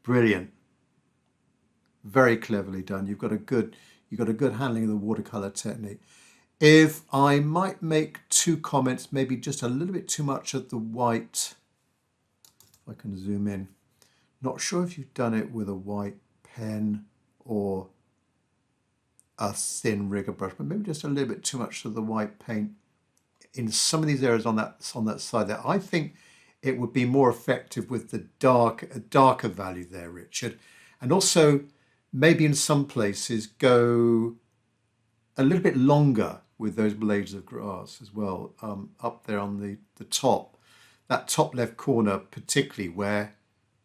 brilliant, very cleverly done. You've got a good handling of the watercolor technique. If I might make two comments, maybe just a little bit too much of the white. If I can zoom in, not sure if you've done it with a white pen or a thin rigger brush, but maybe just a little bit too much of the white paint in some of these areas on that side there. I think it would be more effective with the darker value there, Richard. And also maybe in some places go a little bit longer with those blades of grass as well, up there on the top, that top left corner, particularly where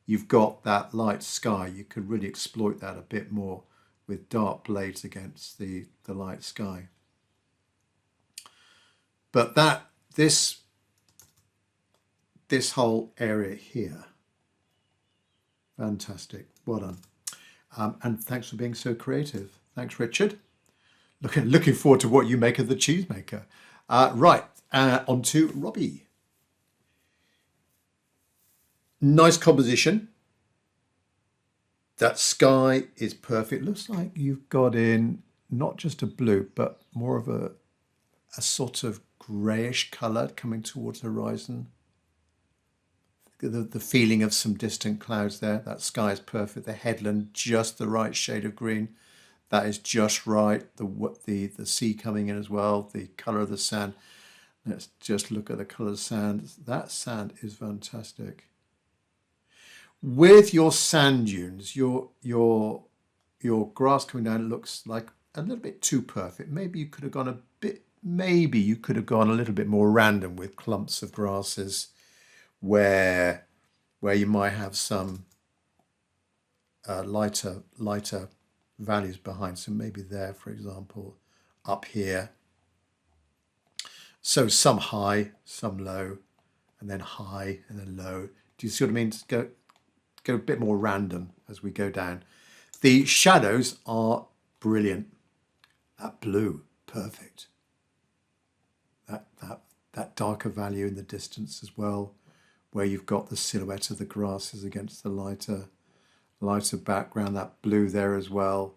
you've got that light sky. You could really exploit that a bit more with dark blades against the light sky. But this whole area here, fantastic, well done. And thanks for being so creative. Thanks, Richard. Looking forward to what you make of the cheesemaker. Right, on to Robbie. Nice composition. That sky is perfect. Looks like you've got in not just a blue, but more of a sort of greyish colour coming towards the horizon. The feeling of some distant clouds there. That sky is perfect. The headland, just the right shade of green. That is just right. The sea coming in as well. The colour of the sand. Let's just look at the colour of the sand. That sand is fantastic. With your sand dunes, your grass coming down looks like a little bit too perfect. Maybe you could have gone a little bit more random with clumps of grasses where you might have some lighter values behind. So maybe there, for example, up here. So some high, some low, and then high and then low. Do you see what I mean? Go a bit more random as we go down. The shadows are brilliant. That blue, perfect. That darker value in the distance as well, where you've got the silhouette of the grasses against the lighter background, that blue there as well.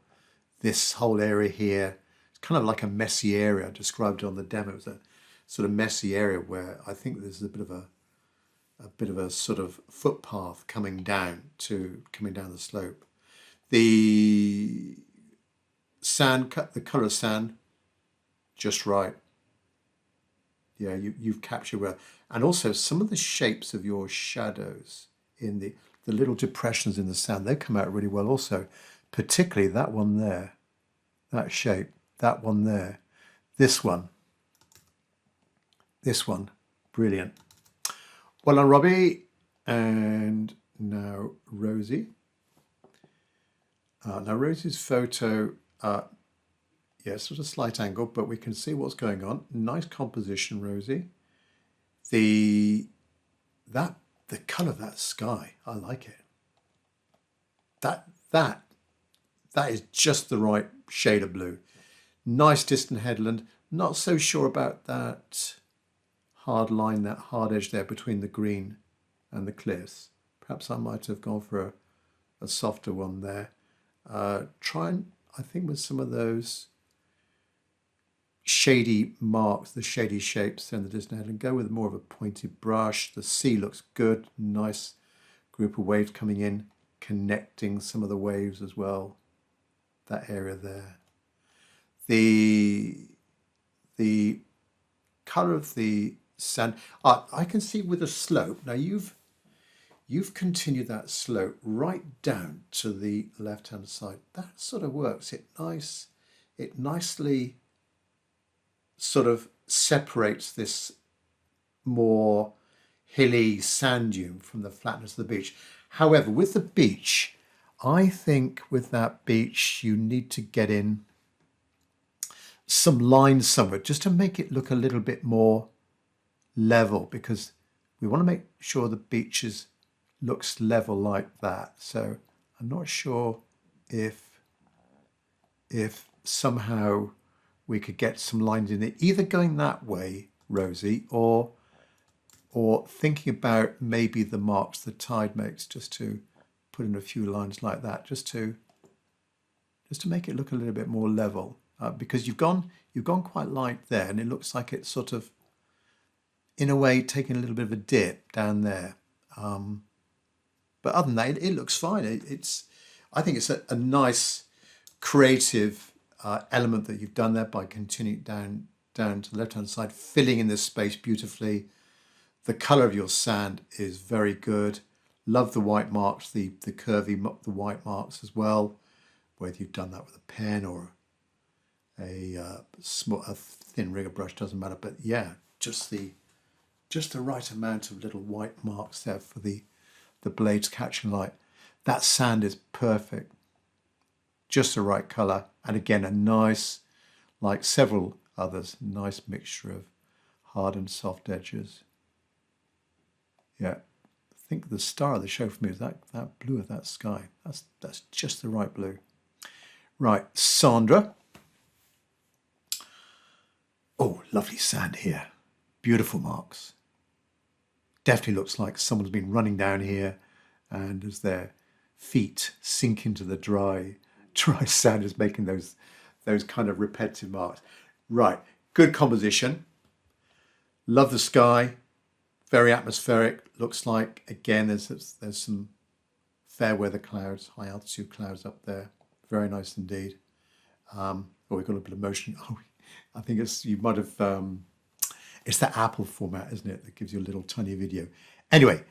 This whole area here, it's kind of like a messy area. I described it on the demo. It's a sort of messy area where I think there's a bit of a sort of footpath coming down the slope. The sand, the colour of sand, just right. Yeah, you've captured well. And also some of the shapes of your shadows in the little depressions in the sand, they come out really well also, particularly that one there, that shape, that one there, this one, brilliant. Well done, Robbie. And now Rosie. Now Rosie's photo, sort of slight angle, but we can see what's going on. Nice composition, Rosie. The colour of that sky, I like it. That is just the right shade of blue. Nice distant headland. Not so sure about that hard line, that hard edge there between the green and the cliffs. Perhaps I might have gone for a softer one there. Try and, I think, with some of those shady marks, the shady shapes in the distant headland, go with more of a pointed brush. The sea looks good. Nice group of waves coming in, connecting some of the waves as well. That area there. The colour of the sand, I can see with a slope. Now you've continued that slope right down to the left-hand side. That sort of works. It nicely sort of separates this more hilly sand dune from the flatness of the beach. However, with the beach, I think with that beach, you need to get in some lines somewhere just to make it look a little bit more level, because we want to make sure the beach looks level like that. So I'm not sure if somehow we could get some lines in it, either going that way, Rosie, or thinking about maybe the marks the tide makes, just to put in a few lines like that, just to make it look a little bit more level, because you've gone quite light there, and it looks like it's sort of, in a way, taking a little bit of a dip down there. But other than that, it looks fine. I think it's a nice creative element that you've done there by continuing down to the left-hand side, filling in this space beautifully. The colour of your sand is very good. Love the white marks, the curvy, the white marks as well, whether you've done that with a pen or a thin rigger brush, doesn't matter. But yeah, just the right amount of little white marks there for the blades catching light. That sand is perfect, just the right colour, and again a nice, like several others, nice mixture of hard and soft edges. Yeah, I think the star of the show for me is that blue of that sky. That's just the right blue. Right, Sandra. Oh, lovely sand here. Beautiful marks. Definitely looks like someone's been running down here, and as their feet sink into the dry sand, is making those kind of repetitive marks. Right, good composition. Love the sky. Very atmospheric. Looks like, again, there's some fair weather clouds, high altitude clouds up there. Very nice indeed. Oh, we've got a bit of motion. Oh, I think it's the Apple format, isn't it, that gives you a little tiny video. Anyway,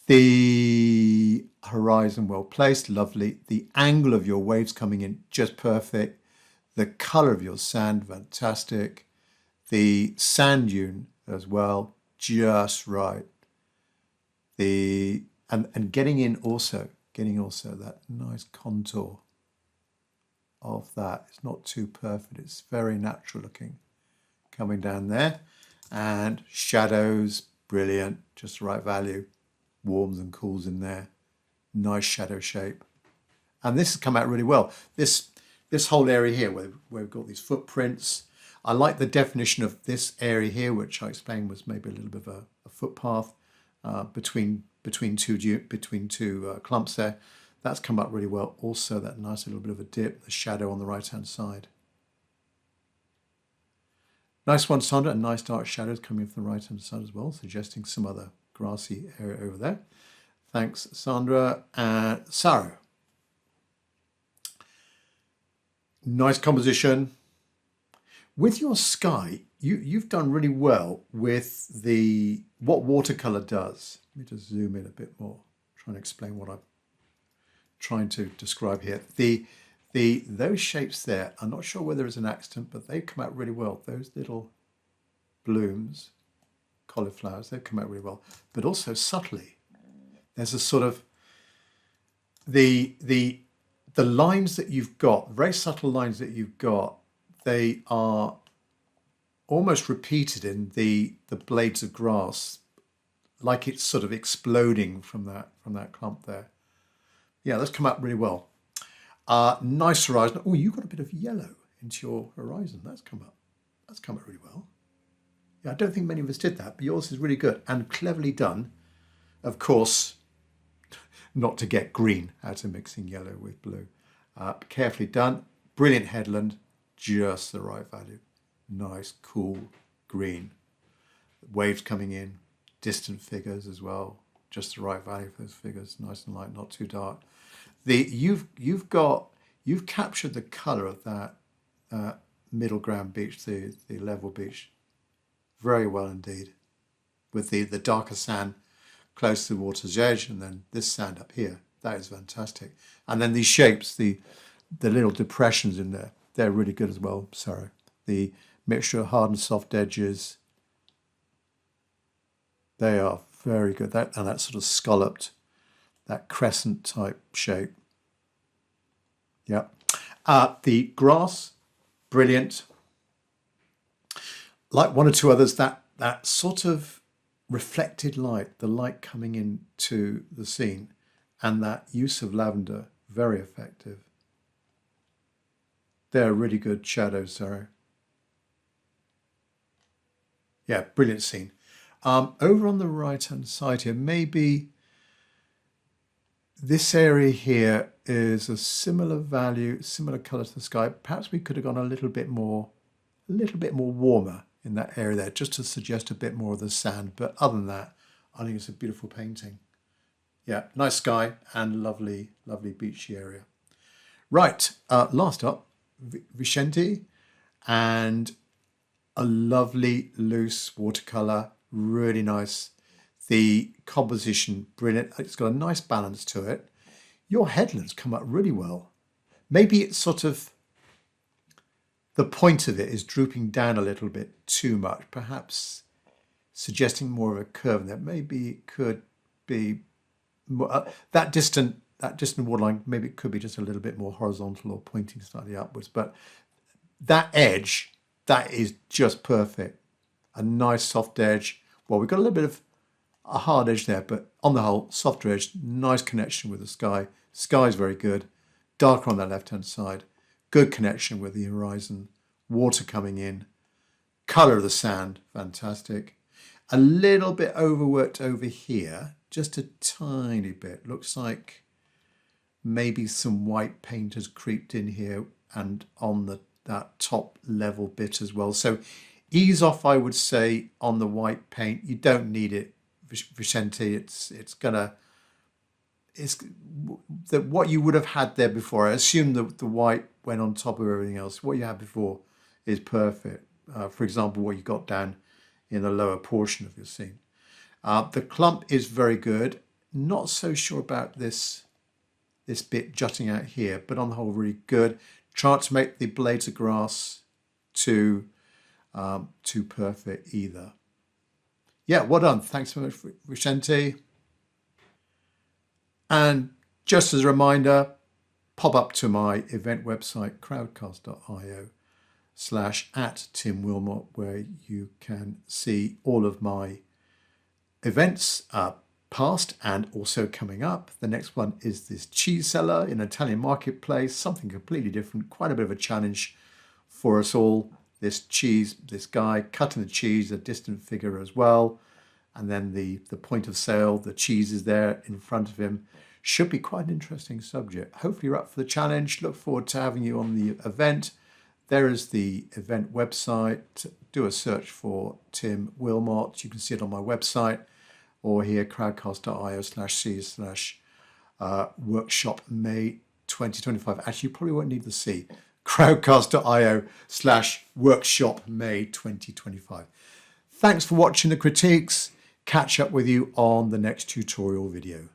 the horizon well placed, lovely. The angle of your waves coming in, just perfect. The colour of your sand, fantastic. The sand dune as well, just right. And getting also that nice contour of that. It's not too perfect. It's very natural looking coming down there. And shadows, brilliant, just the right value. Warms and cools in there. Nice shadow shape. And this has come out really well. This whole area here where we've got these footprints. I like the definition of this area here, which I explained was maybe a little bit of a footpath between two clumps there. That's come up really well. Also, that nice little bit of a dip, the shadow on the right-hand side. Nice one, Sandra, and nice dark shadows coming from the right-hand side as well, suggesting some other grassy area over there. Thanks, Sandra. Sarah. Nice composition. With your sky, you've done really well with what watercolor does. Let me just zoom in a bit more, trying to explain what I'm trying to describe here. Those shapes there, I'm not sure whether it's an accident, but they've come out really well. Those little blooms, cauliflowers, they've come out really well. But also subtly, there's a sort of the lines that you've got, very subtle lines that you've got. They are almost repeated in the blades of grass, like it's sort of exploding from that clump there. Yeah, that's come up really well. Nice horizon. Oh, you've got a bit of yellow into your horizon. That's come up really well. Yeah, I don't think many of us did that, but yours is really good and cleverly done. Of course, not to get green out of mixing yellow with blue. Carefully done. Brilliant headland. Just the right value. Nice, cool green. Waves coming in. Distant figures as well. Just the right value for those figures. Nice and light, not too dark. You've captured the colour of that middle ground beach, the level beach, very well indeed. With the darker sand close to the water's edge, and then this sand up here. That is fantastic. And then these shapes, the little depressions in there, they're really good as well. Sorry. The mixture of hard and soft edges. They are very good. And that sort of scalloped, that crescent type shape. Yeah. The grass, brilliant. Like one or two others, that sort of reflected light, the light coming into the scene, and that use of lavender, very effective. They're really good shadows, Sarah. Yeah, brilliant scene. Over on the right-hand side here, maybe this area here is a similar value, similar colour to the sky. Perhaps we could have gone a little bit more warmer in that area there, just to suggest a bit more of the sand. But other than that, I think it's a beautiful painting. Yeah, nice sky and lovely, lovely beachy area. Right, last up, Vicente, and a lovely loose watercolor, really nice. The composition, brilliant. It's got a nice balance to it. Your headlands come up really well. Maybe it's sort of, the point of it is drooping down a little bit too much, perhaps suggesting more of a curve there. Maybe it could be more, that distant waterline, maybe it could be just a little bit more horizontal or pointing slightly upwards. But that edge, that is just perfect. A nice soft edge. Well, we've got a little bit of a hard edge there, but on the whole, softer edge, nice connection with the sky. Sky's very good. Darker on that left-hand side. Good connection with the horizon. Water coming in. Colour of the sand, fantastic. A little bit overworked over here, just a tiny bit. Looks like maybe some white paint has creeped in here and on that top level bit as well. So ease off, I would say, on the white paint. You don't need it, Vicente. It's what you would have had there before. I assume that the white went on top of everything else. What you had before is perfect. For example, what you got down in the lower portion of your scene. The clump is very good. Not so sure about this bit jutting out here, but on the whole, really good. Try to make the blades of grass too perfect either. Yeah, well done. Thanks so much, Vicente. And just as a reminder, pop up to my event website, crowdcast.io/@Tim where you can see all of my events, past and also coming up. The next one is this cheese seller in Italian marketplace, something completely different, quite a bit of a challenge for us all. This cheese, this guy cutting the cheese, a distant figure as well. And then the point of sale, the cheese is there in front of him. Should be quite an interesting subject. Hopefully you're up for the challenge. Look forward to having you on the event. There is the event website. Do a search for Tim Wilmot. You can see it on my website or here crowdcast.io/C/workshop May 2025. Actually, you probably won't need the C. crowdcast.io/workshop May 2025. Thanks for watching the critiques. Catch up with you on the next tutorial video.